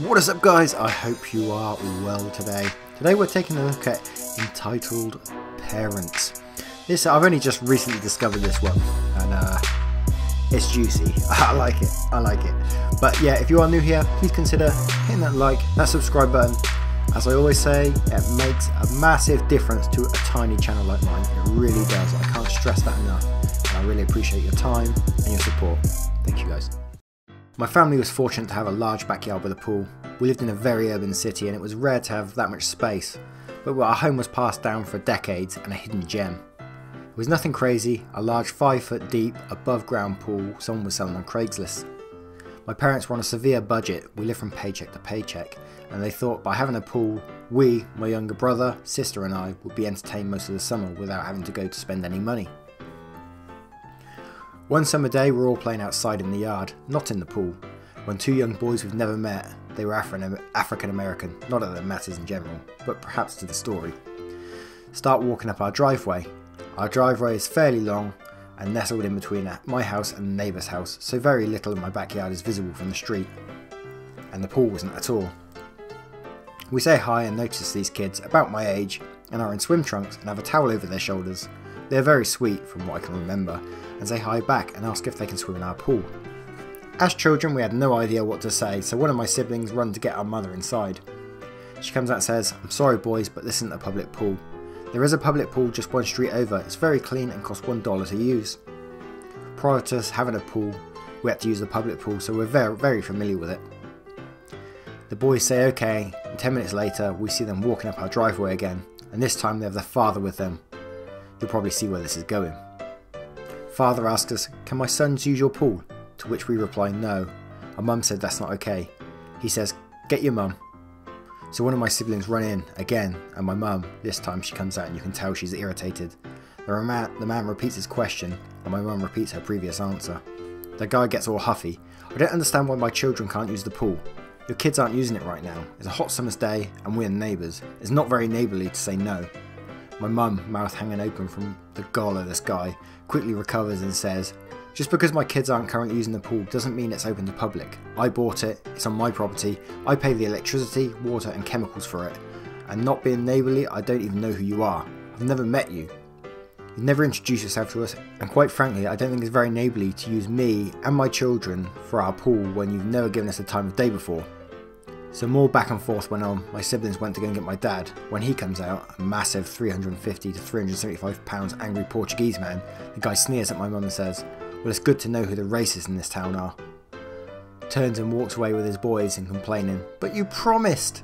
What is up, guys? I hope you are well today. Today we're taking a look at Entitled Parents. I've only just recently discovered this one, and it's juicy. I like it. But yeah, if you are new here, please consider hitting that like, that subscribe button. As I always say, it makes a massive difference to a tiny channel like mine. It really does. I can't stress that enough. And I really appreciate your time and your support. Thank you, guys. My family was fortunate to have a large backyard with a pool. We lived in a very urban city and it was rare to have that much space, but our home was passed down for decades and a hidden gem. It was nothing crazy, a large 5-foot deep, above ground pool someone was selling on Craigslist. My parents were on a severe budget, we lived from paycheck to paycheck, and they thought by having a pool, we, my younger brother, sister and I, would be entertained most of the summer without having to go to spend any money. One summer day we were all playing outside in the yard, not in the pool, when two young boys we've never met, they were African American, not that it matters in general, but perhaps to the story, start walking up our driveway. Our driveway is fairly long and nestled in between my house and the neighbour's house, so very little of my backyard is visible from the street, and the pool wasn't at all. We say hi and notice these kids, about my age, and are in swim trunks and have a towel over their shoulders. They are very sweet, from what I can remember, and say hi back and ask if they can swim in our pool. As children, we had no idea what to say, so one of my siblings ran to get our mother inside. She comes out and says, "I'm sorry boys, but this isn't a public pool. There is a public pool just one street over. It's very clean and costs $1 to use." Prior to us having a pool, we had to use the public pool, so we're very familiar with it. The boys say okay, and 10 minutes later we see them walking up our driveway again, and this time they have their father with them. You'll probably see where this is going. Father asks us, "Can my sons use your pool?" To which we reply no. Our mum said that's not okay. He says, "Get your mum." So one of my siblings run in again, and my mum, this time she comes out and you can tell she's irritated. The man repeats his question and my mum repeats her previous answer. The guy gets all huffy. "I don't understand why my children can't use the pool. Your kids aren't using it right now. It's a hot summer's day and we're neighbours. It's not very neighbourly to say no." My mum, mouth hanging open from the gall of this guy, quickly recovers and says, "Just because my kids aren't currently using the pool doesn't mean it's open to public. I bought it, it's on my property, I pay the electricity, water and chemicals for it. And not being neighbourly, I don't even know who you are. I've never met you. You've never introduced yourself to us, and quite frankly, I don't think it's very neighbourly to use me and my children for our pool when you've never given us the time of day before." So more back and forth went on. My siblings went to go and get my dad. When he comes out, a massive 350 to 375 pounds angry Portuguese man, the guy sneers at my mum and says, "Well, it's good to know who the racists in this town are." Turns and walks away with his boys and complaining, "But you promised!"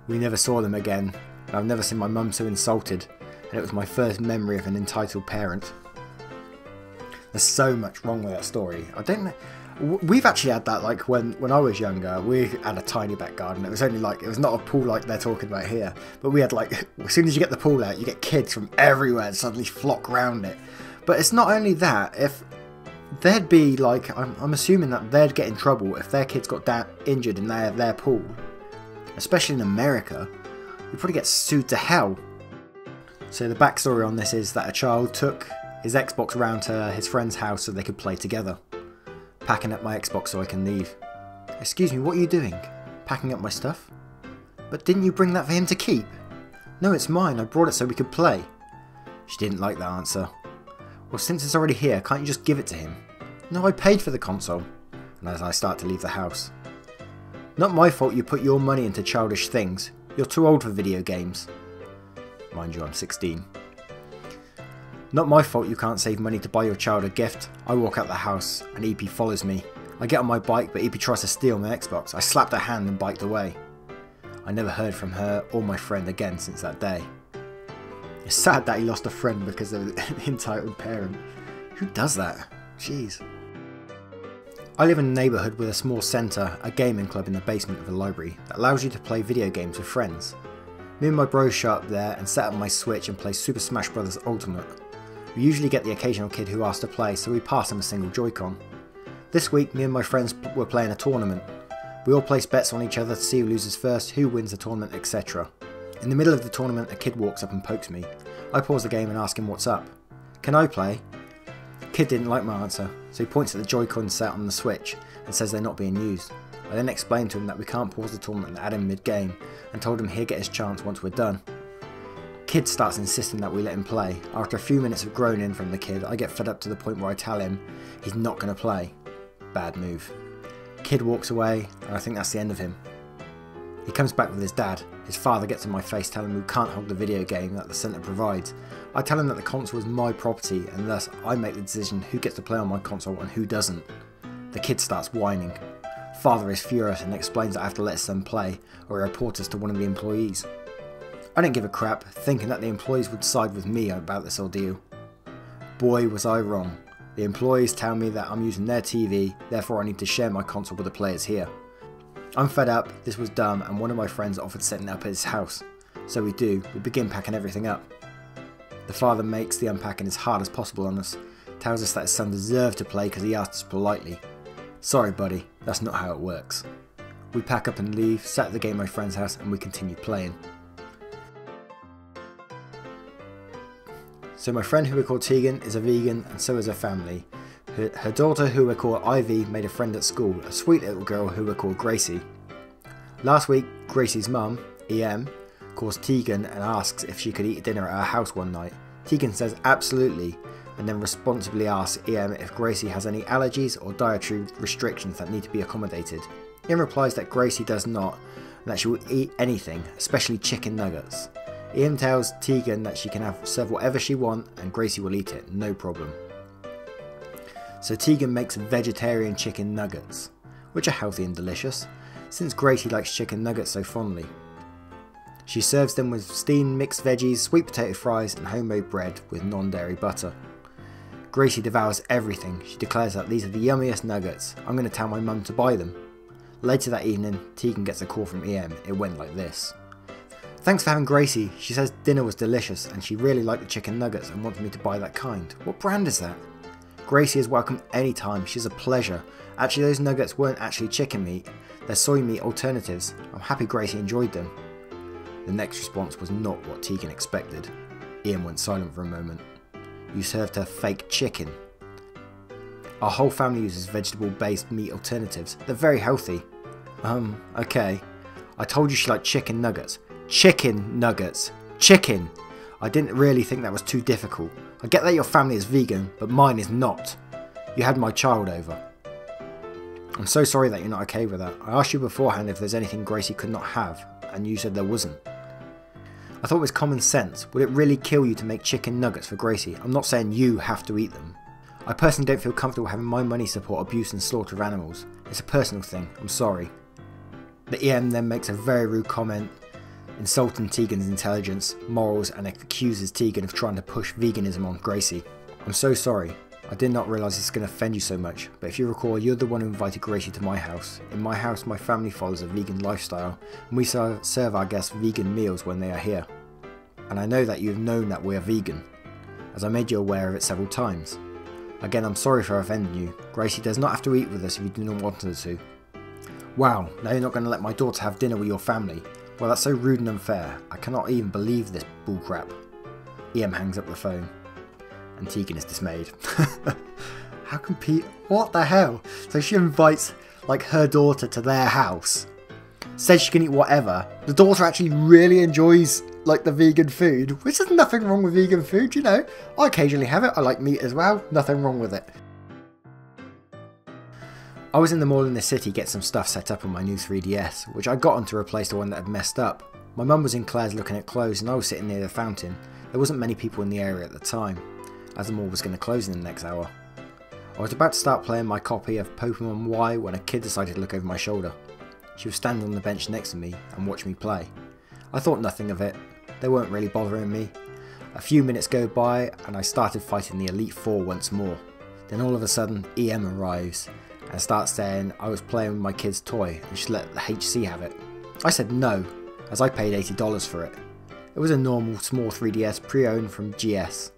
We never saw them again, and I've never seen my mum so insulted, and it was my first memory of an entitled parent. There's so much wrong with that story. I don't know. We've actually had that, like when I was younger, we had a tiny back garden. It was only like, it was not a pool like they're talking about here, but we had like, as soon as you get the pool out, you get kids from everywhere and suddenly flock round it. But it's not only that, if they'd be like, I'm assuming that they'd get in trouble if their kids got injured in their pool, especially in America, you'd probably get sued to hell. So the backstory on this is that a child took his Xbox round to his friend's house so they could play together. Packing up my Xbox so I can leave. "Excuse me, what are you doing?" "Packing up my stuff." "But didn't you bring that for him to keep?" "No, it's mine, I brought it so we could play." She didn't like that answer. "Well, since it's already here, can't you just give it to him?" "No, I paid for the console." And as I start to leave the house. "Not my fault you put your money into childish things. You're too old for video games." Mind you, I'm 16. "Not my fault you can't save money to buy your child a gift." I walk out the house and EP follows me. I get on my bike but EP tries to steal my Xbox. I slapped her hand and biked away. I never heard from her or my friend again since that day. It's sad that he lost a friend because of an entitled parent. Who does that? Jeez. I live in a neighbourhood with a small centre, a gaming club in the basement of a library that allows you to play video games with friends. Me and my bros show up there and set up my Switch and play Super Smash Bros. Ultimate. We usually get the occasional kid who asks to play, so we pass him a single Joy-Con. This week, me and my friends were playing a tournament. We all place bets on each other to see who loses first, who wins the tournament, etc. In the middle of the tournament, a kid walks up and pokes me. I pause the game and ask him what's up. "Can I play?" Kid didn't like my answer, so he points at the Joy-Con set on the Switch and says they're not being used. I then explained to him that we can't pause the tournament and add him mid-game, and told him he'd get his chance once we're done. Kid starts insisting that we let him play. After a few minutes of groaning from the kid, I get fed up to the point where I tell him he's not going to play. Bad move. Kid walks away, and I think that's the end of him. He comes back with his dad. His father gets in my face telling me we can't hold the video game that the centre provides. I tell him that the console is my property, and thus I make the decision who gets to play on my console and who doesn't. The kid starts whining. Father is furious and explains that I have to let his son play, or he report us to one of the employees. I didn't give a crap, thinking that the employees would side with me about this ordeal. Boy, was I wrong. The employees tell me that I'm using their TV, therefore I need to share my console with the players here. I'm fed up, this was dumb, and one of my friends offered setting it up at his house. So we do, we begin packing everything up. The father makes the unpacking as hard as possible on us, tells us that his son deserved to play because he asked us politely. Sorry buddy, that's not how it works. We pack up and leave, set the game at my friend's house, and we continue playing. So my friend, who we call Tegan, is a vegan, and so is her family. Her daughter, who we call Ivy, made a friend at school, a sweet little girl who we call Gracie. Last week, Gracie's mum, EM, calls Tegan and asks if she could eat dinner at her house one night. Tegan says absolutely, and then responsibly asks EM if Gracie has any allergies or dietary restrictions that need to be accommodated. EM replies that Gracie does not, and that she will eat anything, especially chicken nuggets. EM tells Tegan that she can serve whatever she wants and Gracie will eat it, no problem. So Tegan makes vegetarian chicken nuggets, which are healthy and delicious, since Gracie likes chicken nuggets so fondly. She serves them with steamed mixed veggies, sweet potato fries and homemade bread with non-dairy butter. Gracie devours everything. She declares that these are the yummiest nuggets. I'm going to tell my mum to buy them. Later that evening, Tegan gets a call from EM. It went like this. Thanks for having Gracie. She says dinner was delicious and she really liked the chicken nuggets and wants me to buy that kind. What brand is that? Gracie is welcome anytime. She's a pleasure. Actually, those nuggets weren't actually chicken meat. They're soy meat alternatives. I'm happy Gracie enjoyed them. The next response was not what Tegan expected. Ian went silent for a moment. You served her fake chicken. Our whole family uses vegetable-based meat alternatives. They're very healthy. Okay. I told you she liked chicken nuggets. Chicken nuggets. Chicken! I didn't really think that was too difficult. I get that your family is vegan, but mine is not. You had my child over. I'm so sorry that you're not okay with that. I asked you beforehand if there's anything Gracie could not have, and you said there wasn't. I thought it was common sense. Would it really kill you to make chicken nuggets for Gracie? I'm not saying you have to eat them. I personally don't feel comfortable having my money support abuse and slaughter of animals. It's a personal thing. I'm sorry. The EM then makes a very rude comment, insulting Tegan's intelligence, morals, and accuses Tegan of trying to push veganism on Gracie. I'm so sorry. I did not realise this is going to offend you so much, but if you recall, you're the one who invited Gracie to my house. In my house, my family follows a vegan lifestyle, and we serve our guests vegan meals when they are here. And I know that you've known that we are vegan, as I made you aware of it several times. Again, I'm sorry for offending you. Gracie does not have to eat with us if you do not want her to. Wow, now you're not going to let my daughter have dinner with your family. Well, that's so rude and unfair. I cannot even believe this bullcrap. EM hangs up the phone, and Tegan is dismayed. How can what the hell? So she invites, like, her daughter to their house, says she can eat whatever. The daughter actually really enjoys, like, the vegan food, which is nothing wrong with vegan food, you know. I occasionally have it. I like meat as well. Nothing wrong with it. I was in the mall in the city getting some stuff set up on my new 3DS, which I got on to replace the one that had messed up. My mum was in Claire's looking at clothes and I was sitting near the fountain. There wasn't many people in the area at the time, as the mall was going to close in the next hour. I was about to start playing my copy of Pokemon Y when a kid decided to look over my shoulder. She was standing on the bench next to me and watched me play. I thought nothing of it. They weren't really bothering me. A few minutes go by and I started fighting the Elite Four once more. Then all of a sudden EM arrives and starts saying I was playing with my kid's toy and should let the HC have it. I said no, as I paid $80 for it. It was a normal small 3DS pre-owned from GS.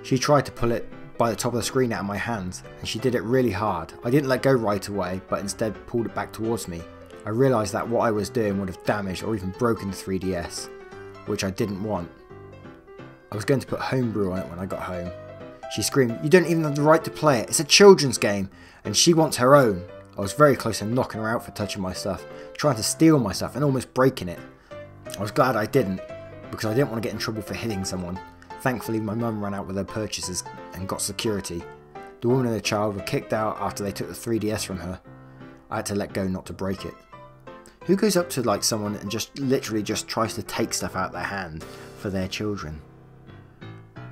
She tried to pull it by the top of the screen out of my hands, and she did it really hard. I didn't let go right away, but instead pulled it back towards me. I realised that what I was doing would have damaged or even broken the 3DS, which I didn't want. I was going to put Homebrew on it when I got home. She screamed, "You don't even have the right to play it, it's a children's game, and she wants her own." I was very close to knocking her out for touching my stuff, trying to steal my stuff and almost breaking it. I was glad I didn't, because I didn't want to get in trouble for hitting someone. Thankfully, my mum ran out with her purchases and got security. The woman and the child were kicked out after they took the 3DS from her. I had to let go not to break it. Who goes up to like someone and just literally just tries to take stuff out of their hand for their children?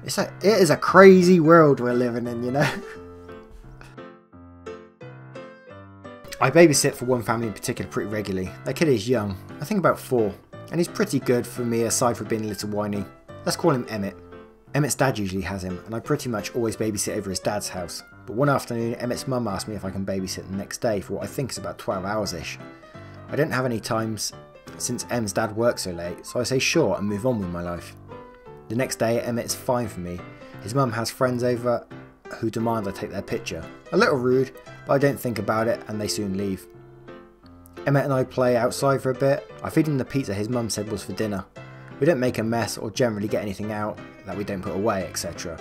It is a crazy world we're living in, you know? I babysit for one family in particular pretty regularly. That kid is young, I think about 4, and he's pretty good for me aside from being a little whiny. Let's call him Emmett. Emmett's dad usually has him, and I pretty much always babysit over his dad's house. But one afternoon, Emmett's mum asked me if I can babysit the next day for what I think is about 12 hours-ish. I don't have any times since Em's dad works so late, so I say sure and move on with my life. The next day, Emmett's fine for me. His mum has friends over who demand I take their picture. A little rude, but I don't think about it and they soon leave. Emmett and I play outside for a bit. I feed him the pizza his mum said was for dinner. We don't make a mess or generally get anything out that we don't put away, etc.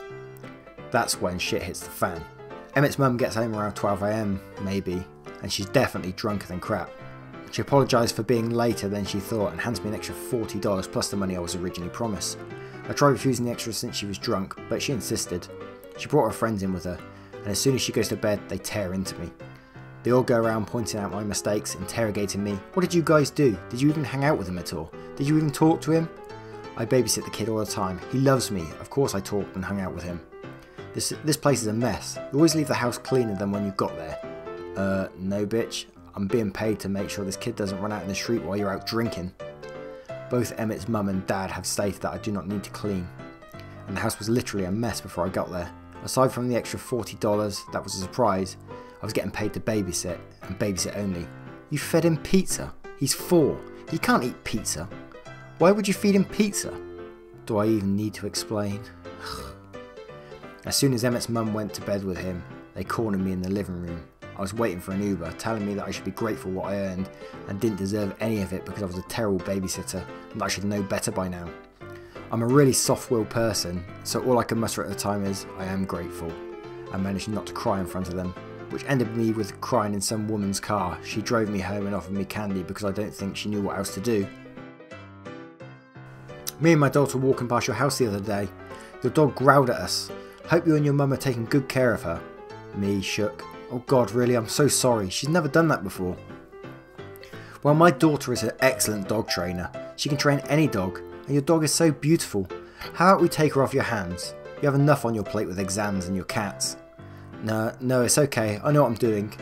That's when shit hits the fan. Emmett's mum gets home around 12 AM, maybe, and she's definitely drunker than crap. She apologised for being later than she thought and hands me an extra $40 plus the money I was originally promised. I tried refusing the extra since she was drunk, but she insisted. She brought her friends in with her, and as soon as she goes to bed, they tear into me. They all go around pointing out my mistakes, interrogating me. What did you guys do? Did you even hang out with him at all? Did you even talk to him? I babysit the kid all the time. He loves me. Of course I talked and hung out with him. This place is a mess. You always leave the house cleaner than when you got there. No bitch. I'm being paid to make sure this kid doesn't run out in the street while you're out drinking. Both Emmett's mum and dad have stated that I do not need to clean. And the house was literally a mess before I got there. Aside from the extra $40, that was a surprise, I was getting paid to babysit, and babysit only. You fed him pizza. He's 4. He can't eat pizza. Why would you feed him pizza? Do I even need to explain? As soon as Emmett's mum went to bed with him, they cornered me in the living room. I was waiting for an Uber, telling me that I should be grateful for what I earned and didn't deserve any of it because I was a terrible babysitter and that I should know better by now. I'm a really soft-willed person, so all I can muster at the time is, I am grateful. I managed not to cry in front of them, which ended me with crying in some woman's car. She drove me home and offered me candy because I don't think she knew what else to do. Me and my daughter were walking past your house the other day. Your dog growled at us. Hope you and your mum are taking good care of her. Me shook. Oh God, really, I'm so sorry. She's never done that before. Well, my daughter is an excellent dog trainer. She can train any dog, and your dog is so beautiful. How about we take her off your hands? You have enough on your plate with exams and your cats. No, it's okay. I know what I'm doing.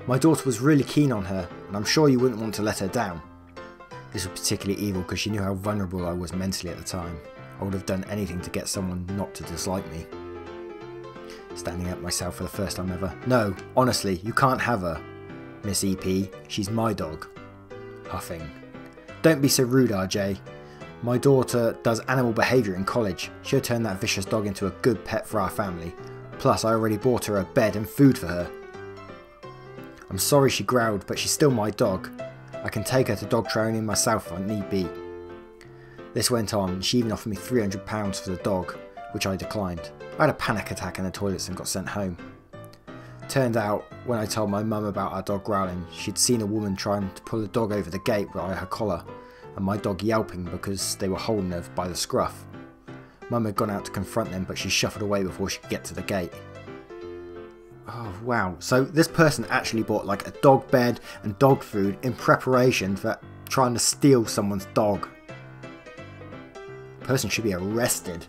My daughter was really keen on her, and I'm sure you wouldn't want to let her down. This was particularly evil because she knew how vulnerable I was mentally at the time. I would have done anything to get someone not to dislike me. Standing up myself for the first time ever. No, honestly, you can't have her. Miss EP, she's my dog. Huffing. Don't be so rude, RJ. My daughter does animal behaviour in college. She'll turn that vicious dog into a good pet for our family. Plus, I already bought her a bed and food for her. I'm sorry she growled, but she's still my dog. I can take her to dog training myself if I need be. This went on, she even offered me £300 for the dog, which I declined. I had a panic attack in the toilets and got sent home. Turned out, when I told my mum about our dog growling, she'd seen a woman trying to pull the dog over the gate by her collar, and my dog yelping because they were holding her by the scruff. Mum had gone out to confront them, but she shuffled away before she could get to the gate. Oh wow, so this person actually bought like a dog bed and dog food in preparation for trying to steal someone's dog. The person should be arrested.